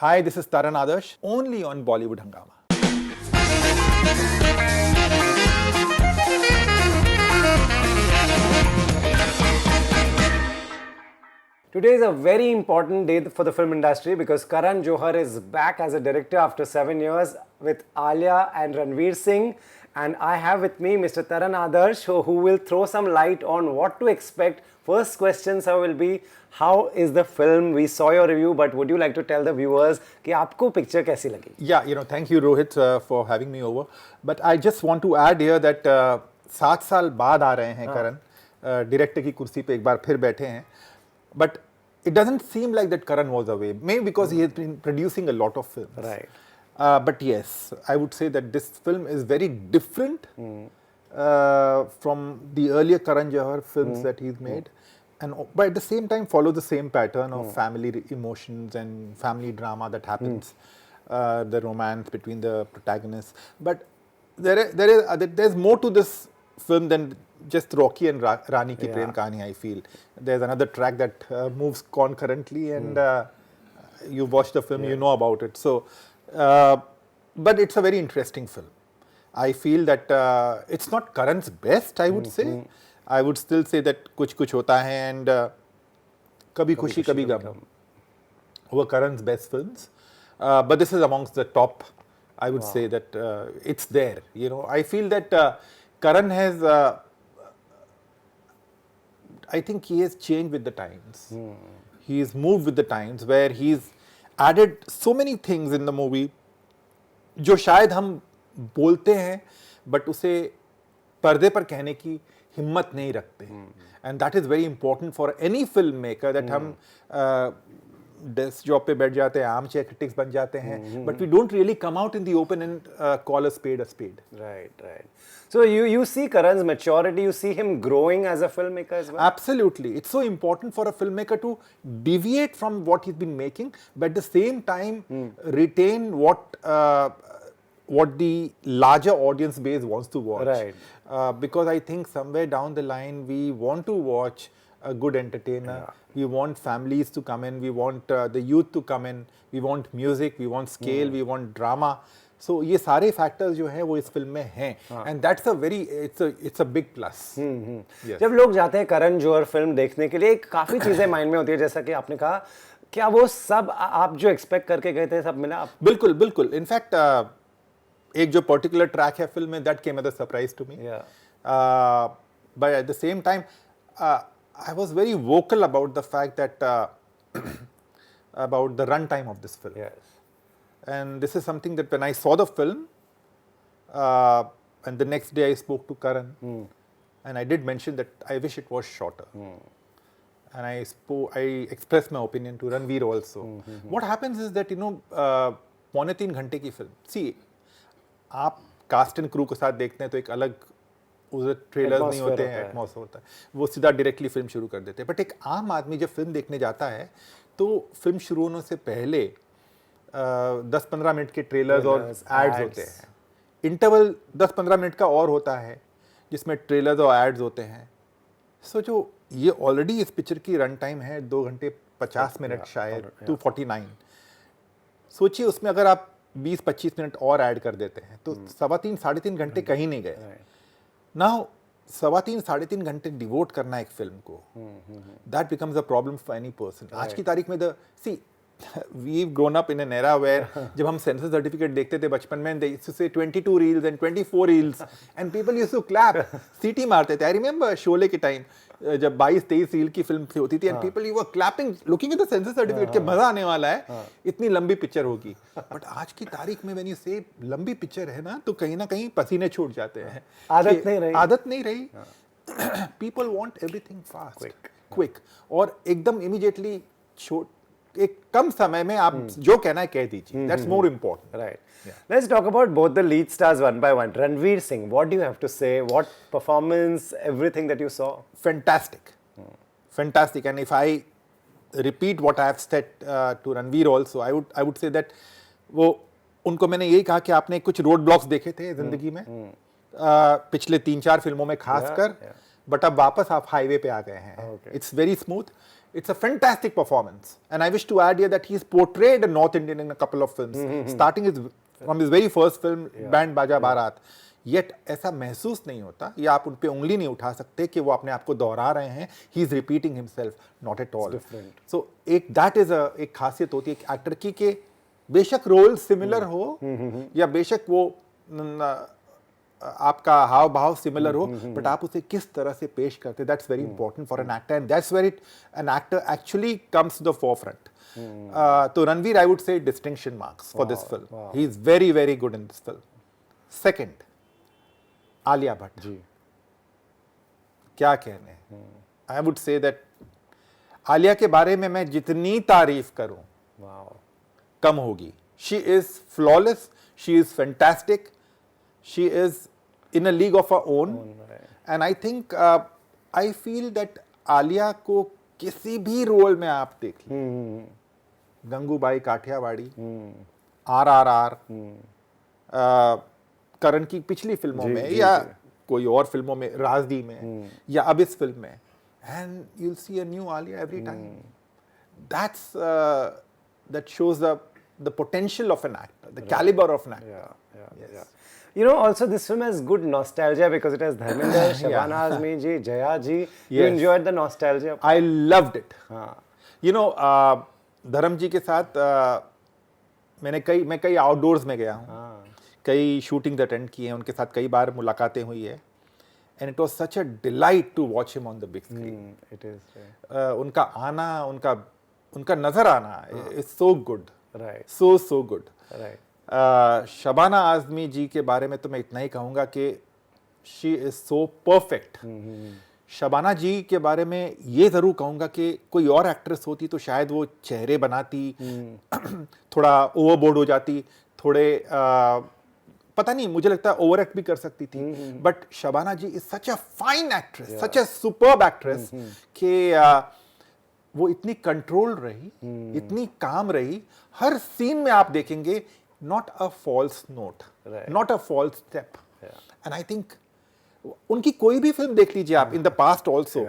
Hi, this is Taran Adarsh, only on Bollywood Hungama. Today is a very important day for the film industry because Karan Johar is back as a director after 7 years with Alia and Ranveer Singh. And I have with me Mr. Taran Adarsh who will throw some light on what to expect. First question, sir, will be how is the film? We saw your review, but would you like to tell the viewers कि आपको picture कैसी लगी? Yeah, thank you Rohit for having me over. But I just want to add here that 7 साल बाद आ रहे हैं करण, director की कुर्सी पे एक बार फिर बैठे हैं. But it doesn't seem like that Karan was away. Maybe because he has been producing a lot of films. Right. But yes, I would say that this film is very different from the earlier Karan Johar films that he's made. But at the same time follow the same pattern of family emotions and family drama that happens, the romance between the protagonists. But there's more to this film than just Rocky and Rani ki Prem Kahani, I feel. There's another track that moves concurrently and you watch the film, you know about it. So, but it's a very interesting film. I feel that it's not Karan's best, I would say. I would still say that Kuch Kuch Hota Hai and Kabhi Khushi Kabhi Gum were Karan's best films. But this is amongst the top. I would say that it's there. I feel that Karan has, I think he has changed with the times. He's moved with the times where he's added so many things in the movie जो शायद हम बोलते हैं but उसे पर्दे पर कहने की हिम्मत नहीं रखते. And that is very important for any filmmaker that हम डेस्क जॉब पे बैठ जाते हैं, आर्म चेयर क्रिटिक्स बन जाते हैं, but we don't really come out in the open and call a spade a spade. Right. So you see Karan's maturity, you see him growing as a filmmaker as well? Absolutely. It's so important for a filmmaker to deviate from what he's been making, but at the same time retain what the larger audience base wants to watch. Right. Because I think somewhere down the line we want to watch a good entertainer. We want families to come in, we want the youth to come in, we want music, we want scale, we want drama. So ये सारे factors जो हैं वो इस film में हैं and that's a very it's a big plus. जब लोग जाते हैं करण जौहर फिल्म देखने के लिए काफी चीजें माइंड में होती है, जैसा कि आपने कहा, क्या वो सब आप जो एक्सपेक्ट करके गए थे सब मिला? बिल्कुल. इनफैक्ट एक जो पर्टिकुलर ट्रैक है फिल्म में that came as a surprise to me, but at the same time I was very vocal about the fact that about the run time of this film. Yes. And this is something that when I saw the film, and the next day I spoke to Karan, and I did mention that I wish it was shorter. And I expressed my opinion to Ranveer also. What happens is that, 2.25 घंटे की film, see, आप cast and crew के साथ देखते हैं तो एक अलग उधर ट्रेलर नहीं होते हैं, एटमॉस्फेयर होता है, वो सीधा डायरेक्टली फिल्म शुरू कर देते हैं. बट एक आम आदमी जब फिल्म देखने जाता है तो फिल्म शुरू होने से पहले 10-15 मिनट के ट्रेलर्स और एड्स होते हैं. इंटरवल 10-15 मिनट का और होता है जिसमें ट्रेलर्स और एड्स होते हैं. सो जो ये ऑलरेडी इस पिक्चर की रन टाइम है 2 घंटे 50 मिनट शायद, 2:49. सोचिए उसमें अगर आप 20-25 मिनट और ऐड कर देते हैं तो 3.25-3.5 घंटे कहीं नहीं गए. नाउ 3.25-3.5 घंटे डिवोट करना एक फिल्म को, that becomes a problem for any person. आज की तारीख में we grown up in an era where जब हम सेंसर सर्टिफिकेट देखते थे बचपन में, they used to say 22 reels and 24 reels and people used to clap, सीटी मारते थे. आई रिमेंबर शोले के टाइम जब 22-23 रील की फिल्म होती थी and people you were clapping looking at the sensor certificate के मजा आने वाला है, इतनी लंबी पिक्चर होगी. बट आज की तारीख में व्हेन यू से लंबी पिक्चर है ना तो कहीं ना कहीं पसीने छूट जाते हैं. आदत नहीं रही. People want everything fast, quick और एकदम इमीडिएटली. एक कम समय में आप जो कहना है कह दीजिए. That's more important. Right. Let's talk about both the lead stars one by one. Ranveer Singh, what do you have to say? What performance, everything that you saw? Fantastic. And if I repeat what I have said to Ranveer also, I would say that वो उनको मैंने यही कहा कि आपने कुछ road blocks देखे थे जिंदगी में पिछले 3-4 फिल्मों में खासकर, बट अब वापस आप हाईवे पे आ गए हैं. It's very smooth. It's a fantastic performance, and I wish to add here that he's portrayed a North Indian in a couple of films, starting from his very first film, Band Baja Barat. Yet ऐसा महसूस नहीं होता, या आप उन पे उंगली नहीं उठा सकते कि वो अपने आप को दोहरा रहे हैं. He is repeating himself, not at all. So एक that is एक खासियत होती है एक एक्टर की कि बेशक रोल सिमिलर हो या बेशक वो आपका हाव भाव सिमिलर हो, बट आप उसे किस तरह से पेश करते, that's very important for an actor, and that's where it an actor actually comes to the forefront. तो Ranveer, I would say distinction marks for this film. He is very very good in this film. Second, Alia Bhatt ji, क्या कहने. I would say that Alia के बारे में मैं जितनी तारीफ करूं कम होगी. She is flawless, she is fantastic, she is in a league of her own, and I think I feel that Alia को किसी भी रोल में आप देख लीजिए, गंगूबाई काठियावाड़ी, RRR, करण की पिछली फिल्मों में या कोई और फिल्मों में, राजदी में या अब इस फिल्म में, and you'll see a new Alia every time. That shows the potential of an actor, the caliber of an actor. Yeah. You know, also this film has good nostalgia because it has Dharmender, Shabana Azmi ji, Jaya ji. You enjoyed the nostalgia? I loved it. You know, धर्म जी के साथ मैं कई outdoors में गया हूँ, कई shootings attend किए हैं, उनके साथ कई बार मुलाकातें हुई है, and it was such a delight to watch him on the big screen. It is. उनका आना, उनका नजर आना is so good. Right. So good. Right. Shabana Azmi जी के बारे में तो मैं इतना ही कहूँगा कि she is so perfect. Shabana ji के बारे में ये ज़रूर कहूँगा कि कोई और एक्ट्रेस होती तो शायद वो चेहरे बनाती, थोड़ा ओवरबोर्ड हो जाती, थोड़े पता नहीं, मुझे लगता है ओवर एक्ट भी कर सकती थी. But Shabana ji is such a fine actress, such a superb actress कि वो इतनी कंट्रोल रही, इतनी काम रही. हर सीन में आप देखेंगे not a false note, not a false step. And I think उनकी कोई भी फिल्म देख लीजिए आप, in the past also,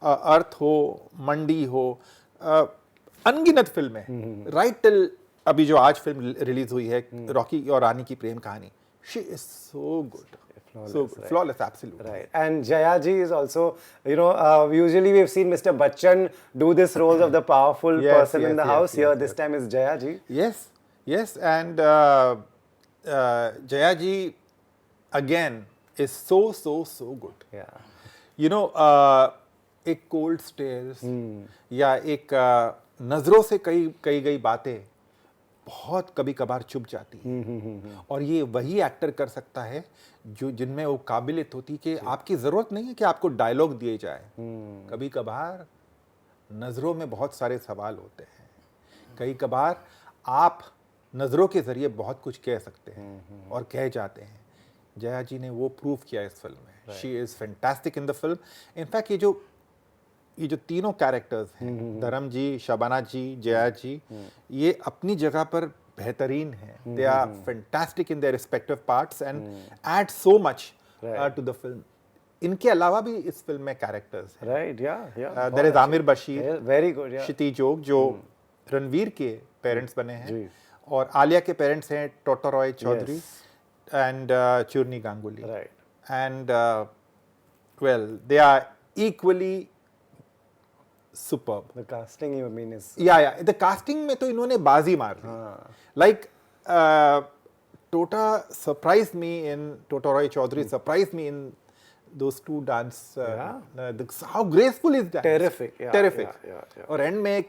अर्थ हो, मंडी हो, अनगिनत फिल्में, right till अभी जो आज फिल्म रिलीज हुई है, रॉकी और रानी की प्रेम कहानी, she is so good. Flawless, absolutely. Right. And Jaya ji is also, you know, usually we've seen Mr. Bachchan do this role of the powerful person in the house. Here, this time is Jaya ji. Yes, and Jaya ji again is so good. Yeah. You know, एक cold stares या एक नजरों से कही गई बातें बहुत कभी कभार चुप जाती है, और ये वही एक्टर कर सकता है जो जिनमें वो काबिलियत होती कि आपकी जरूरत नहीं है कि आपको डायलॉग दिए जाए. कभी कभार नजरों में बहुत सारे सवाल होते हैं, कई कभार आप नज़रों के ज़रिए बहुत कुछ कह सकते हैं और कह जाते हैं. जया जी ने वो प्रूव किया इस फिल्म में. She is fantastic in the film. In fact ये जो तीनों कैरेक्टर्स हैं, धर्म जी, शबाना जी, जया जी, ये अपनी जगह पर बेहतरीन हैं. They are fantastic in their respective parts and add so much to the film. इनके अलावा भी इस फिल्म में कैरेक्टर्स हैं. राइट, या there is Aamir Bashir, very good, Kshitee Jog जो रणवीर के पेरेंट्स बने हैं, और आलिया के पेरेंट्स हैं Tota Roy Chowdhury and Churni Ganguly. And well, they are equally superb. The casting, you mean, is the casting में तो इन्होंने बाजी मार ली. Like Tota surprised me in Toto Roy Chaudhary surprised me in those two dance. How graceful is that? Terrific. Terrific. और end में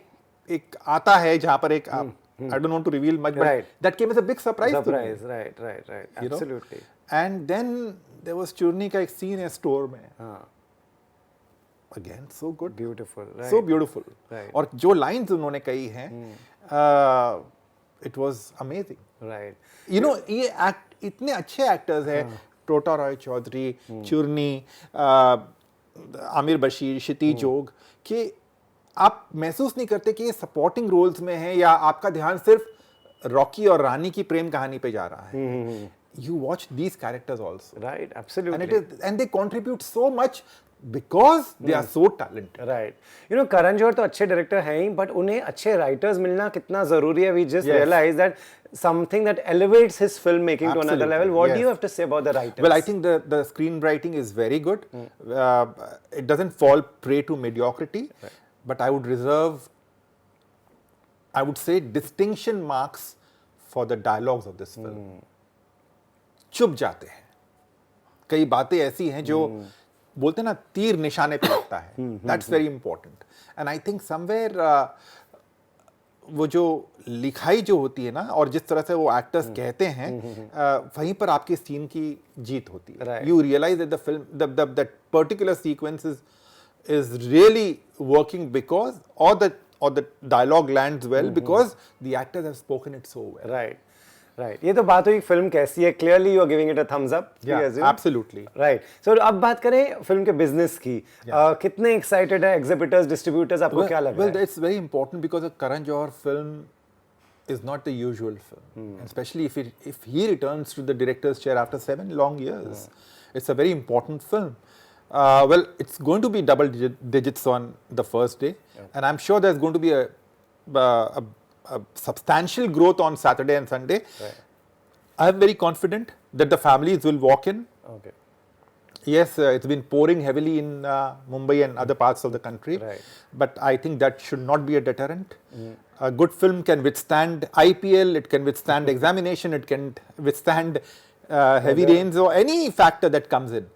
एक आता है जहाँ पर एक I don't want to reveal much, but that came as a big surprise to me. Right. Absolutely. And then there was Churni का एक scene है store में. Again, so good. Beautiful. Right. So beautiful. Right. और जो lines उन्होंने कही हैं, it was amazing. Right. You know, ये इतने अच्छे actors हैं, टोटा रॉय चौधरी, चूर्नी, आमिर बशीर, क्षिति जोग, कि आप महसूस नहीं करते कि ये सपोर्टिंग रोल्स में हैं या आपका ध्यान सिर्फ रॉकी और रानी की प्रेम कहानी पे जा रहा है. You watch these characters also. Right, absolutely. And they contribute so much. because they are so talented. Right you know Karan Johar तो अच्छे डायरेक्टर हैं ही बट उन्हें अच्छे राइटर्स मिलना कितना जरूरी है we just Yes. Realise that something that elevates his film making to another Absolutely, level what do yes. You have to say about the writers Well, I think the screenwriting is very good. It doesn't fall prey to mediocrity, but I would say distinction marks for the dialogues of this film. चुप जाते हैं. कई बातें ऐसी हैं जो बोलते हैं ना तीर निशाने पे लगता है. That's very important. And I think somewhere वो जो लिखाई जो होती है ना और जिस तरह से वो एक्टर्स कहते हैं वहीं पर आपके सीन की जीत होती है. Right. You realize that the film, that particular sequence is really working because or the dialogue lands well because the actors have spoken it so well. Right right ये तो बात हुई फिल्म कैसी है clearly you are giving it a thumbs up Absolutely. Right so अब बात करें film के बिजनेस की कितने एक्साइटेड है एग्जिबिटर्स डिस्ट्रीब्यूटर्स आपको क्या लग रहा Well, है it's very important because a Karan Johar film is not the usual film, especially if he returns to the director's chair after 7 long years. It's a very important film. Well, it's going to be double digits on the first day, and I'm sure there's going to be a substantial growth on Saturday and Sunday. Right. I'm very confident that the families will walk in. Okay Yes, it's been pouring heavily in Mumbai and other parts of the country, Right. but I think that should not be a deterrent. A good film can withstand IPL, it can withstand examination, it can withstand heavy rains or any factor that comes in.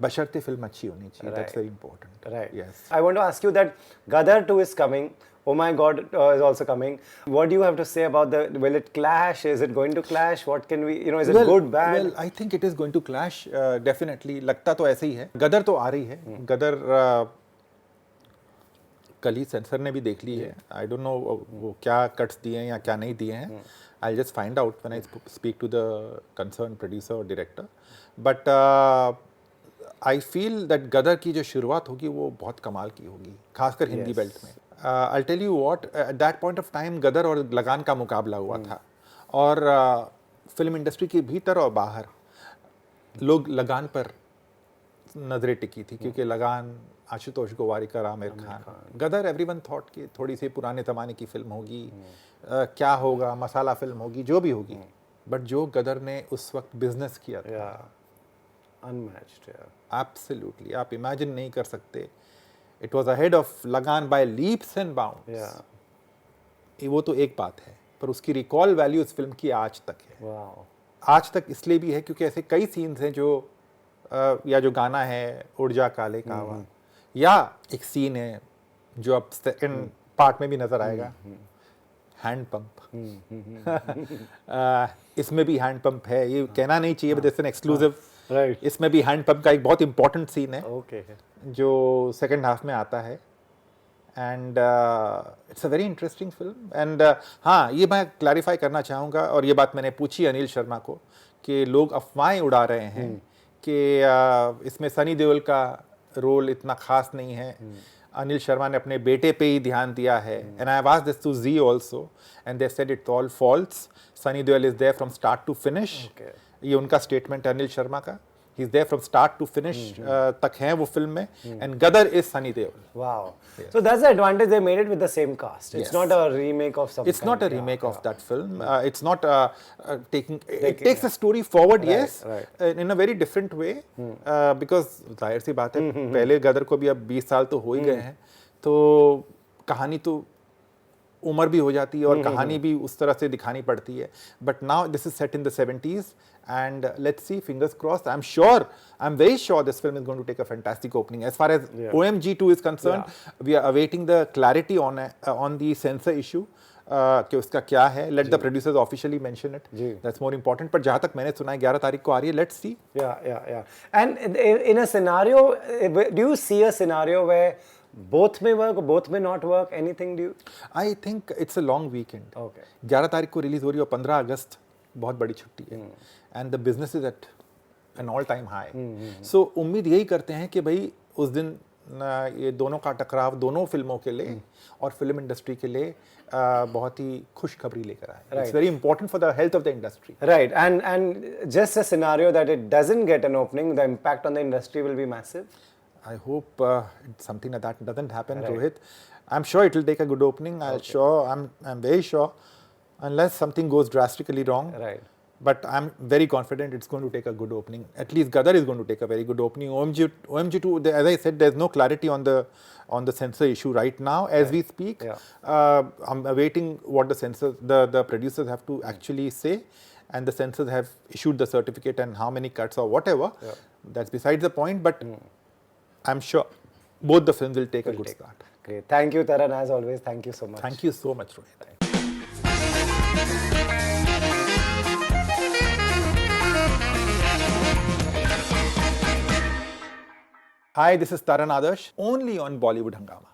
बशर्ते film अच्छी होनी चाहिए. That's Right. very important. Right. Yes. I want to ask you that Gadar 2 is coming. Oh my God is also coming. What do you have to say about will it clash? Is it going to clash? What can we, is it good, bad? Well, I think it is going to clash. Definitely. लगता तो ऐसे ही है. गदर तो आ रही है. गदर कल ही sensor ने भी देख ली है. I don't know वो क्या कट्स दिए हैं या क्या नहीं दिए हैं. I'll just find out when I speak to the concerned producer or director. But I feel that गदर की जो शुरुआत होगी वो बहुत कमाल की होगी, खासकर हिंदी बेल्ट में. I'll tell you what, at that point of time गदर और लगान का मुकाबला हुआ था और फिल्म इंडस्ट्री के भीतर और बाहर लोग लगान पर नजरें टिकी थी क्योंकि लगान आशुतोष गोवारिकर, आमिर खान. गदर एवरीवन थॉट कि थोड़ी सी पुराने ज़माने की फिल्म होगी, क्या होगा, मसाला फिल्म होगी, जो भी होगी. बट जो गदर ने उस वक्त बिजनेस किया था, अनमैच्ड. एब्सोल्युटली आप इमेजिन नहीं कर सकते. इट वाज अहेड ऑफ लगान बाय लीप्स एंड बाउंड्स. वो तो एक बात है, पर उसकी रिकॉल वैल्यू इस फिल्म की आज तक है. आज तक इसलिए भी है क्योंकि ऐसे कई सीन्स हैं जो या जो गाना है उड़ जा काले कावा, या एक सीन है जो अब सेकंड पार्ट में भी नजर आएगा, हैंड पंप. इसमें भी हैंड पंप है. ये कहना नहीं चाहिए but it's an exclusive. Right. इसमें भी हैंड पंप का एक बहुत इंपॉर्टेंट सीन है ओके जो सेकंड हाफ में आता है. And it's a very interesting film. And हाँ, ये मैं क्लैरिफाई करना चाहूँगा और ये बात मैंने पूछी अनिल शर्मा को कि लोग अफवाहें उड़ा रहे हैं कि इसमें सनी देओल का रोल इतना खास नहीं है. अनिल शर्मा ने अपने बेटे पे ही ध्यान दिया है. And I have asked this to ji also and they said it's all false. Sunny Deol is there from start to finish. ये उनका स्टेटमेंट है अनिल शर्मा का. He is there from start to finish तक हैं वो फिल्म में. And Gadar is Sunny Deol. Wow. So that's the advantage they made it with the same cast. It's Yes. not a remake of something. It's not a remake of that film. It's not taking. It takes the story forward, yes, in a very different way. Because जाहिर सी बात है, पहले गदर को भी अब 20 साल तो हो ही गए हैं, तो कहानी तो उम्र भी हो जाती है और कहानी भी उस तरह से दिखानी पड़ती है. But now this is set in the 70s. And let's see, fingers crossed. I'm very sure this film is going to take a fantastic opening. As far as OMG2 is concerned, we are awaiting the clarity on the censor issue. कि उसका क्या है. Let the producers officially mention it. That's more important. पर जहाँ तक मैंने सुना है 11 तारीख को आ रही है. Let's see. Yeah. And in a scenario, do you see a scenario where both may work or both may not work? Anything do you? I think it's a long weekend. Okay. 11 तारीख को release हो रही है और 15 अगस्त बहुत बड़ी छुट्टी है. And the business is at an all time high. So उम्मीद यही करते हैं कि भाई उस दिन ये दोनों का टकराव दोनों फिल्मों के लिए और फिल्म इंडस्ट्री के लिए बहुत ही खुशखबरी लेकर आए. It's very important for the health of the industry. Right. And just a scenario that it doesn't get an opening, the impact on the industry will be massive. I hope it's something like that doesn't happen, Right. Rohit. I'm sure it will take a good opening. I'm very sure, unless something goes drastically wrong. Right. But I'm very confident it's going to take a good opening. At least Gadar is going to take a very good opening. OMG2, as I said, there's no clarity on the censor issue right now as we speak. Yeah. I'm awaiting what the producers have to actually say, and the censors have issued the certificate and how many cuts or whatever. Yeah. That's besides the point. But I'm sure both the films will take a good start. Great. Thank you, Taran, as always. Thank you so much. Thank you so much, Rohit. Hi, this is Taran Adarsh, only on Bollywood Hungama.